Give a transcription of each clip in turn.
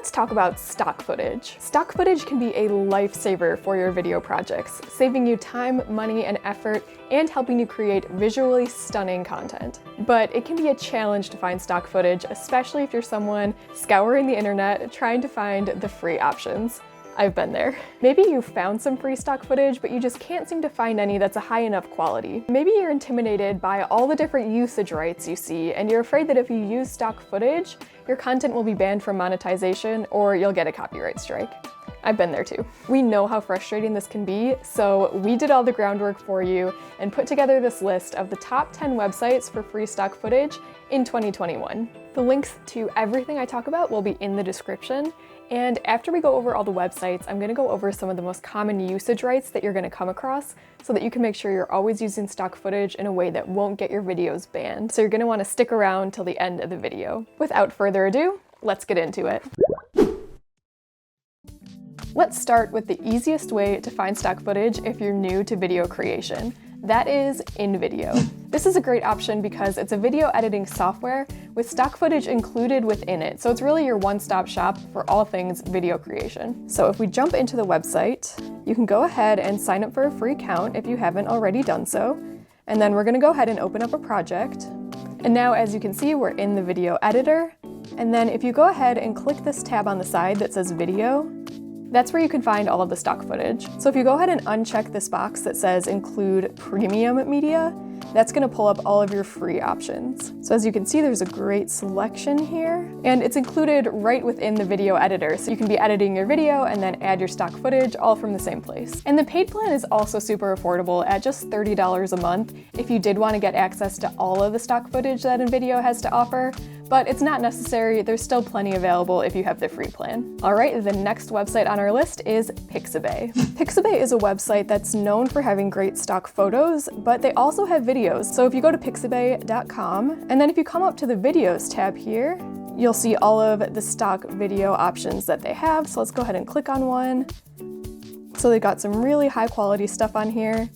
Let's talk about stock footage. Stock footage can be a lifesaver for your video projects, saving you time, money, and effort, and helping you create visually stunning content. But it can be a challenge to find stock footage, especially if you're someone scouring the internet trying to find the free options. I've been there. Maybe you've found some free stock footage, but you just can't seem to find any that's a high enough quality. Maybe you're intimidated by all the different usage rights you see, and you're afraid that if you use stock footage, your content will be banned from monetization or you'll get a copyright strike. I've been there too. We know how frustrating this can be, so we did all the groundwork for you and put together this list of the top 10 websites for free stock footage in 2021. The links to everything I talk about will be in the description. And after we go over all the websites, I'm gonna go over some of the most common usage rights that you're gonna come across so that you can make sure you're always using stock footage in a way that won't get your videos banned. So you're gonna wanna stick around till the end of the video. Without further ado, let's get into it. Let's start with the easiest way to find stock footage if you're new to video creation. That is InVideo. This is a great option because it's a video editing software with stock footage included within it. So it's really your one-stop shop for all things video creation. So if we jump into the website, you can go ahead and sign up for a free account if you haven't already done so. And then we're gonna go ahead and open up a project. And now, as you can see, we're in the video editor. And then if you go ahead and click this tab on the side that says video, that's where you can find all of the stock footage. So if you go ahead and uncheck this box that says include premium media, that's gonna pull up all of your free options. So as you can see, there's a great selection here, and it's included right within the video editor. So you can be editing your video and then add your stock footage all from the same place. And the paid plan is also super affordable at just $30 a month if you did wanna get access to all of the stock footage that InVideo has to offer. But it's not necessary, there's still plenty available if you have the free plan. All right, the next website on our list is Pixabay. Pixabay is a website that's known for having great stock photos, but they also have videos. So if you go to pixabay.com, and then if you come up to the videos tab here, you'll see all of the stock video options that they have. So let's go ahead and click on one. So they've got some really high quality stuff on here.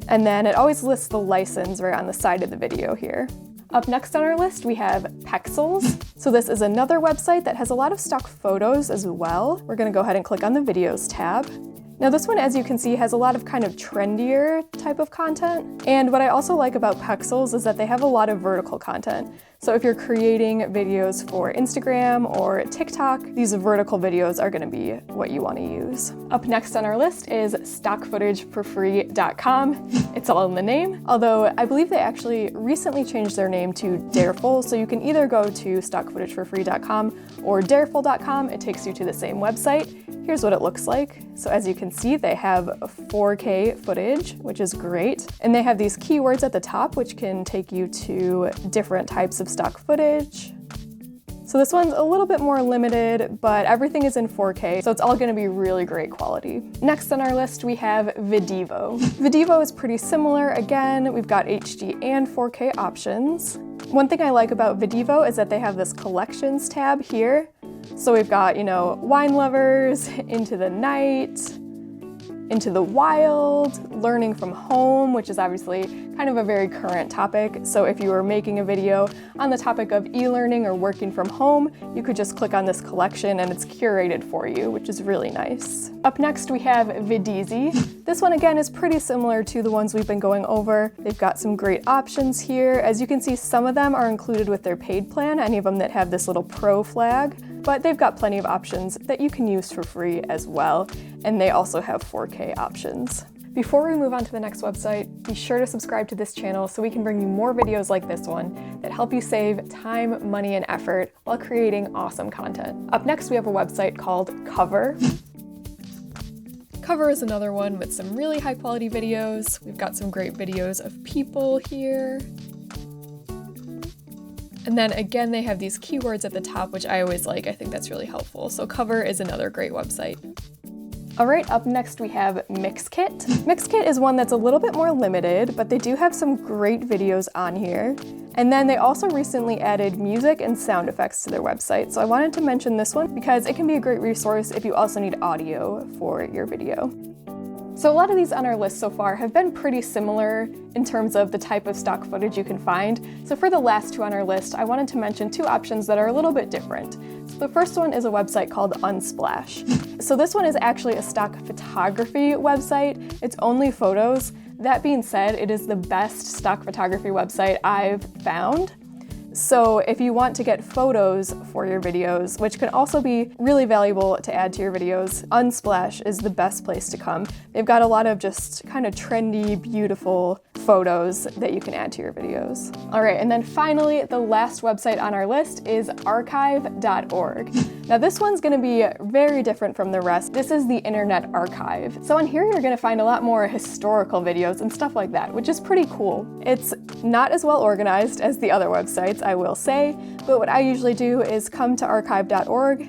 And then it always lists the license right on the side of the video here. Up next on our list, we have Pexels. So this is another website that has a lot of stock photos as well. We're gonna go ahead and click on the videos tab. Now this one, as you can see, has a lot of kind of trendier type of content. And what I also like about Pexels is that they have a lot of vertical content. So if you're creating videos for Instagram or TikTok, these vertical videos are gonna be what you wanna use. Up next on our list is Stockfootagrforfree.com. It's all in the name, although I believe they actually recently changed their name to Dareful, so you can either go to Stockfootagrforfree.com or Dareful.com. It takes you to the same website. Here's what it looks like. So as you can see, they have 4K footage, which is great. And they have these keywords at the top, which can take you to different types of stock footage. So this one's a little bit more limited, but everything is in 4K, so it's all gonna be really great quality. Next on our list, we have Videvo. Videvo is pretty similar. Again, we've got HD and 4K options. One thing I like about Videvo is that they have this collections tab here. So we've got, wine lovers, into the night, into the wild, learning from home, which is obviously kind of a very current topic. So if you were making a video on the topic of e-learning or working from home, you could just click on this collection and it's curated for you, which is really nice. Up next, we have Videezy. This one again is pretty similar to the ones we've been going over. They've got some great options here. As you can see, some of them are included with their paid plan, any of them that have this little pro flag, but they've got plenty of options that you can use for free as well. And they also have 4K options. Before we move on to the next website, be sure to subscribe to this channel so we can bring you more videos like this one that help you save time, money, and effort while creating awesome content. Up next, we have a website called Coverr. Coverr is another one with some really high quality videos. We've got some great videos of people here. And then again, they have these keywords at the top, which I always like. I think that's really helpful. So Coverr is another great website. All right, up next we have Mixkit. Mixkit is one that's a little bit more limited, but they do have some great videos on here. And then they also recently added music and sound effects to their website. So I wanted to mention this one because it can be a great resource if you also need audio for your video. So a lot of these on our list so far have been pretty similar in terms of the type of stock footage you can find. So for the last two on our list, I wanted to mention two options that are a little bit different. The first one is a website called Unsplash. So this one is actually a stock photography website. It's only photos. That being said, it is the best stock photography website I've found. So if you want to get photos for your videos, which can also be really valuable to add to your videos, Unsplash is the best place to come. They've got a lot of just kind of trendy, beautiful photos that you can add to your videos. All right, and then finally, the last website on our list is archive.org. Now this one's gonna be very different from the rest. This is the Internet Archive. So on here, you're gonna find a lot more historical videos and stuff like that, which is pretty cool. It's not as well organized as the other websites, I will say, but what I usually do is come to archive.org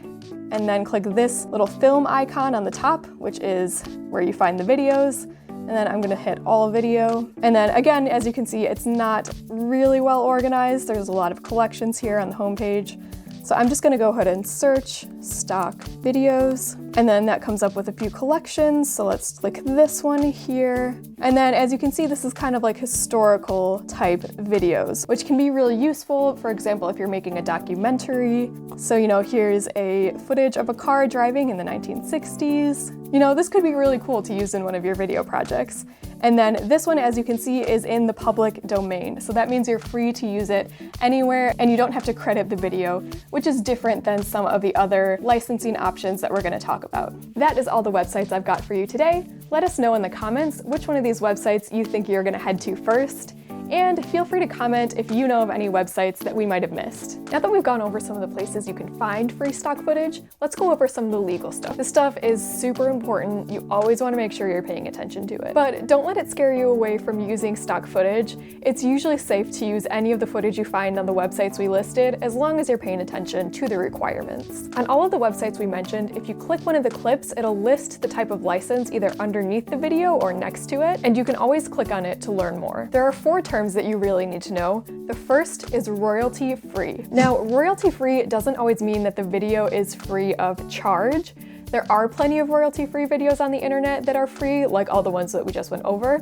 and then click this little film icon on the top, which is where you find the videos. And then I'm gonna hit all video. And then again, as you can see, it's not really well organized. There's a lot of collections here on the homepage. So I'm just gonna go ahead and search stock videos, and then that comes up with a few collections. So let's click this one here. And then as you can see, this is kind of like historical type videos, which can be really useful. For example, if you're making a documentary. So, here's a footage of a car driving in the 1960s. This could be really cool to use in one of your video projects. And then this one, as you can see, is in the public domain. So that means you're free to use it anywhere and you don't have to credit the video, which is different than some of the other licensing options that we're gonna talk about. That is all the websites I've got for you today. Let us know in the comments which one of these websites you think you're gonna head to first. And feel free to comment if you know of any websites that we might have missed. Now that we've gone over some of the places you can find free stock footage, let's go over some of the legal stuff. This stuff is super important. You always want to make sure you're paying attention to it. But don't let it scare you away from using stock footage. It's usually safe to use any of the footage you find on the websites we listed, as long as you're paying attention to the requirements. On all of the websites we mentioned, if you click one of the clips, it'll list the type of license either underneath the video or next to it, and you can always click on it to learn more. There are 4 terms that you really need to know. The first is royalty-free. Now, royalty-free doesn't always mean that the video is free of charge. There are plenty of royalty-free videos on the internet that are free, like all the ones that we just went over,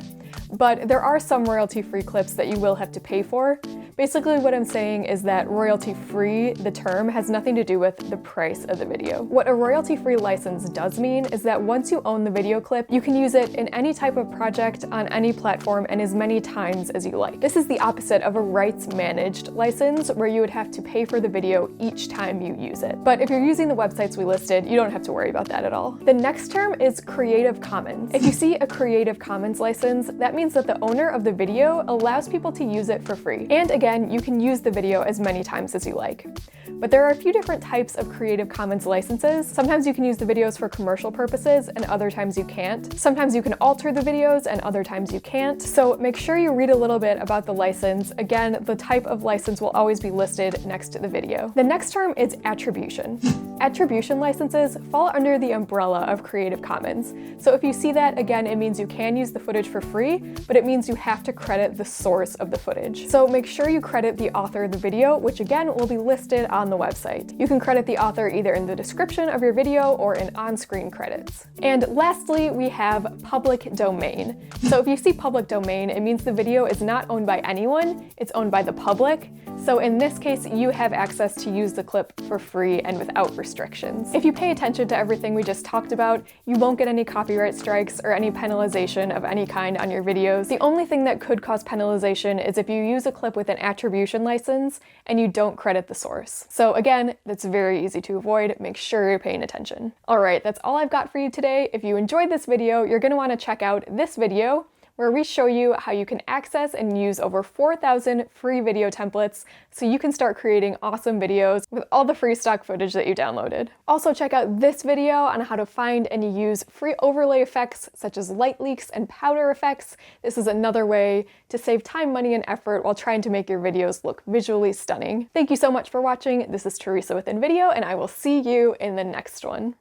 but there are some royalty-free clips that you will have to pay for. Basically, what I'm saying is that royalty-free, the term, has nothing to do with the price of the video. What a royalty-free license does mean is that once you own the video clip, you can use it in any type of project on any platform and as many times as you like. This is the opposite of a rights-managed license, where you would have to pay for the video each time you use it. But if you're using the websites we listed, you don't have to worry about that at all. The next term is Creative Commons. If you see a Creative Commons license, that means that the owner of the video allows people to use it for free. And again, you can use the video as many times as you like. But there are a few different types of Creative Commons licenses. Sometimes you can use the videos for commercial purposes and other times you can't. Sometimes you can alter the videos and other times you can't. So make sure you read a little bit about the license. Again, the type of license will always be listed next to the video. The next term is attribution. Attribution licenses fall under the umbrella of Creative Commons. So if you see that, again, it means you can use the footage for free, but it means you have to credit the source of the footage. So make sure you credit the author of the video, which again will be listed on the website. You can credit the author either in the description of your video or in on-screen credits. And lastly, we have public domain. So if you see public domain, it means the video is not owned by anyone, it's owned by the public. So in this case, you have access to use the clip for free and without restrictions. If you pay attention to everything we just talked about, you won't get any copyright strikes or any penalization of any kind on your videos. The only thing that could cause penalization is if you use a clip with an attribution license and you don't credit the source. So again, that's very easy to avoid. Make sure you're paying attention. All right, that's all I've got for you today. If you enjoyed this video, you're gonna wanna check out this video, where we show you how you can access and use over 4,000 free video templates so you can start creating awesome videos with all the free stock footage that you downloaded. Also check out this video on how to find and use free overlay effects such as light leaks and powder effects. This is another way to save time, money, and effort while trying to make your videos look visually stunning. Thank you so much for watching. This is Teresa with InVideo, and I will see you in the next one.